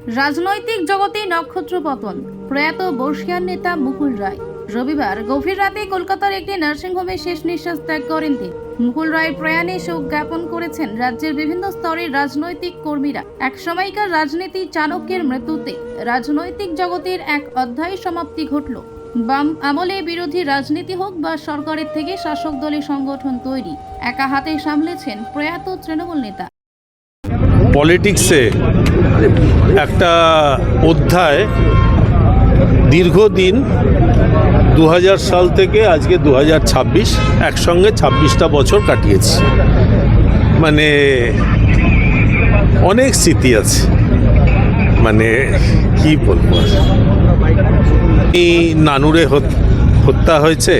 রাজনৈতিক জগতে নক্ষত্র পতন, প্রয়াত বর্ষিয়ান নেতা মুকুল রায়। রবিবার গভীর রাতে কলকাতার একটি নার্সিংহোমে শেষ নিঃশ্বাস ত্যাগ করেন তিনি। মুকুল রায়ের প্রয়াণে শোক জ্ঞাপন করেছেন রাজ্যের বিভিন্ন স্তরের রাজনৈতিক কর্মীরা। এক সময়কার রাজনীতি চাণক্যের মৃত্যুতে রাজনৈতিক জগতের এক অধ্যায় সমাপ্তি ঘটল। বাম আমলে বিরোধী রাজনীতি হোক বা সরকারের থেকে শাসক দলের সংগঠন তৈরি, একা হাতে সামলেছেন প্রয়াত তৃণমূল নেতা। পলিটিক্সে একটা অধ্যায় দীর্ঘদিন 2000 সাল থেকে আজকে 2026 একসঙ্গে 26টা বছর কাটিয়েছি। মানে অনেক স্মৃতি আছে, মানে কি বলবো। এই নানুরে হত্যা হয়েছে,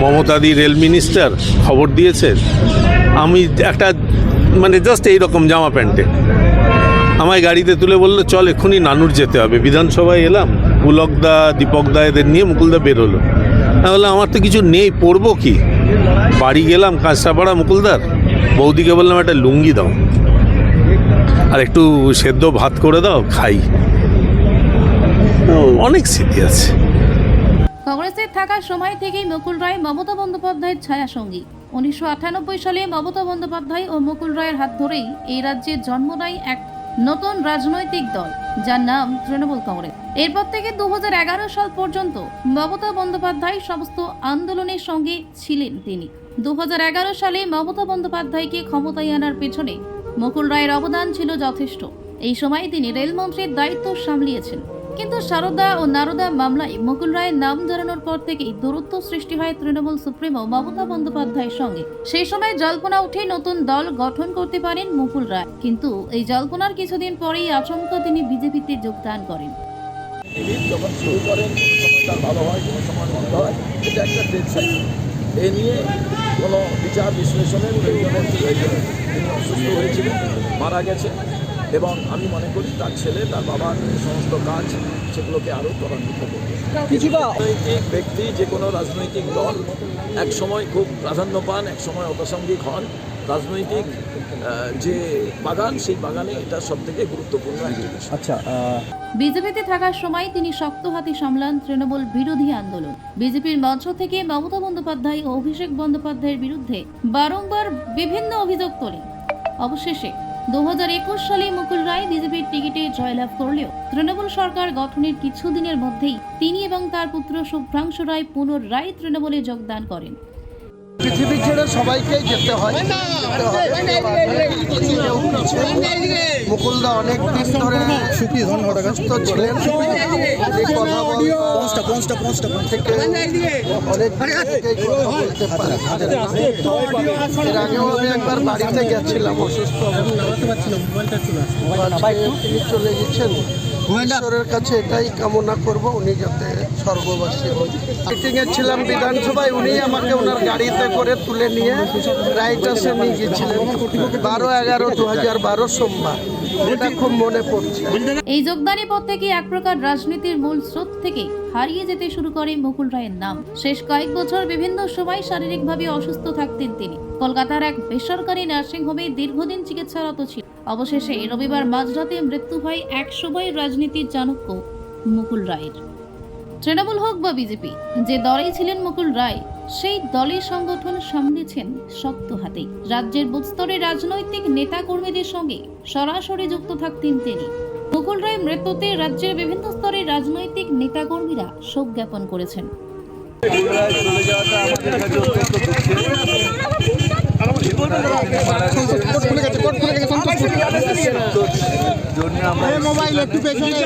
মমতাদি রেল মিনিস্টার খবর দিয়েছে। আমি একটা মানে জাস্ট এইরকম জামা প্যান্টে আমায় গাড়িতে তুলে বললো চল এক্ষুনি নানুর যেতে হবে। বিধানসভায় এলাম, পুলকদা দীপকদা এদের নিয়ে মুকুলদা বেরোলো। আমি বললাম আমার তো কিছু নেই, পরবো কি। বাড়ি গেলাম কাঁচরাপাড়া মুকুলদার, বৌদিকে বললাম একটা লুঙ্গি দাও আর একটু সেদ্ধ ভাত করে দাও, খাই। অনেক স্মৃতি আছে। কংগ্রেসের থাকার সময় থেকেই মুকুল রায় মমতা বন্দ্যোপাধ্যায়ের ছায়া সঙ্গী। 1998 সালে মমতা বন্দ্যোপাধ্যায় ও মুকুল রায়ের হাত ধরেই এই রাজ্যে জন্ম নেয় এক নতুন রাজনৈতিক দল, যার নাম তৃণমূল কংগ্রেস। এরপর থেকে 2011 সাল পর্যন্ত মমতা বন্দ্যোপাধ্যায় সমস্ত আন্দোলনের সঙ্গে ছিলেন তিনি। 2011 সালে মমতা বন্দ্যোপাধ্যায়কে ক্ষমতায় আনার পেছনে মুকুল রায়ের অবদান ছিল যথেষ্ট। এই সময় তিনি রেলমন্ত্রীর দায়িত্ব সামলিয়েছেন। কিন্তু সারদা ও নারদা মামলায় মুকুল রায়ের নাম জড়ানোর পর থেকেই দূরত্ব সৃষ্টি হয় তৃণমূল সুপ্রিমো মমতা বন্দ্যোপাধ্যায়ের সঙ্গে। সেই সময় জল্পনা উঠে নতুন দল গঠন করতে পারেন মুকুল রায়, কিন্তু এই জল্পনার কিছুদিন পরেই আচমকা তিনি বিজেপিতে যোগদান করেন। যখন শুরু করেন তার ভালো হয়, কোনো সময় মন্দ হয়, এটা একটা ট্রেড সাইকেল। এ নিয়ে কোনো বিচার বিশ্লেষণের প্রয়োজন তিনি অসুস্থ হয়েছিলেন, মারা গেছে, এবং আমি মনে করি তার ছেলে তার বাবার সমস্ত কাজ সেগুলোকে আরও ত্বরান্বিত করবে। রাজনৈতিক ব্যক্তি যে কোনো রাজনৈতিক দল এক সময় খুব প্রাধান্য পান, এক সময় অপ্রাসঙ্গিক হন। রাজনৈতিক যে বাগান, সেই বাগানে এটা সবথেকে গুরুত্বপূর্ণ একটি বিষয়। আচ্ছা, বিজেপিতে থাকার সময় তিনি শক্ত হাতে সামলান তৃণমূল বিরোধী আন্দোলন। বিজেপির মঞ্চ থেকে মমতা বন্দ্যোপাধ্যায় ও অভিষেক বন্দ্যোপাধ্যায়ের বিরুদ্ধে বারংবার বিভিন্ন অভিযোগ তোলেন। অবশেষে 2021 সালে মুকুল রায় বিজেপির টিকিটে জয়লাভ করলেও তৃণমূল সরকার গঠনের কিছুদিনের মধ্যেই তিনি এবং তার পুত্র শুভ্রাংশু রায় পুনরায় তৃণমূলে যোগদান করেন। পৃথিবী ছেড়ে সবাইকেই যেতে হয়। মুকুলদা অনেক দিন ধরে অসুস্থ ছিলেন, কথা থেকে অনেক বলতে পারে। এর আগেও আমি একবার বাড়িতে গেছিলাম অসুস্থ, তিনি চলে গেছেন। ঈশ্বরের কাছে এটাই কামনা করব উনি যাতে স্বর্গবাসী হন। মিটিংয়ে ছিলাম বিধানসভায়, উনি আমাকে ওনার গাড়িতে করে তুলে নিয়ে রাইটাসে নিয়ে গিয়েছিলেন 12/11/2012 সোমবার। এটা খুব মনে পড়ছে। এই যোগদানের পর থেকে এক প্রকার রাজনীতির মূল স্রোত থেকে হারিয়ে যেতে শুরু করে মুকুল রায়ের নাম। শেষ কয়েক বছর বিভিন্ন সময় শারীরিকভাবে অসুস্থ থাকতেন তিনি। কলকাতার এক বেসরকারি নার্সিংহোমে দীর্ঘদিন চিকিৎসারত ছিল। অবশেষে রবিবার মাঝরাতে মৃত্যু হয় এক সময়ের রাজনীতির চাণক্য মুকুল রায়ের। তৃণমূল হোক বা বিজেপি, যে দলেই ছিলেন মুকুল রায়, সেই দলের সংগঠন সামলেছেন শক্ত হাতে। রাজ্যের বুথ স্তরের রাজনৈতিক নেতা কর্মীদের সঙ্গে সরাসরি যুক্ত থাকতেন তিনি। মুকুল রায়ের মৃত্যুতে রাজ্যের বিভিন্ন স্তরের রাজনৈতিক নেতাকর্মীরা শোক জ্ঞাপন করেছেন। মোবাইল একটু পেছনে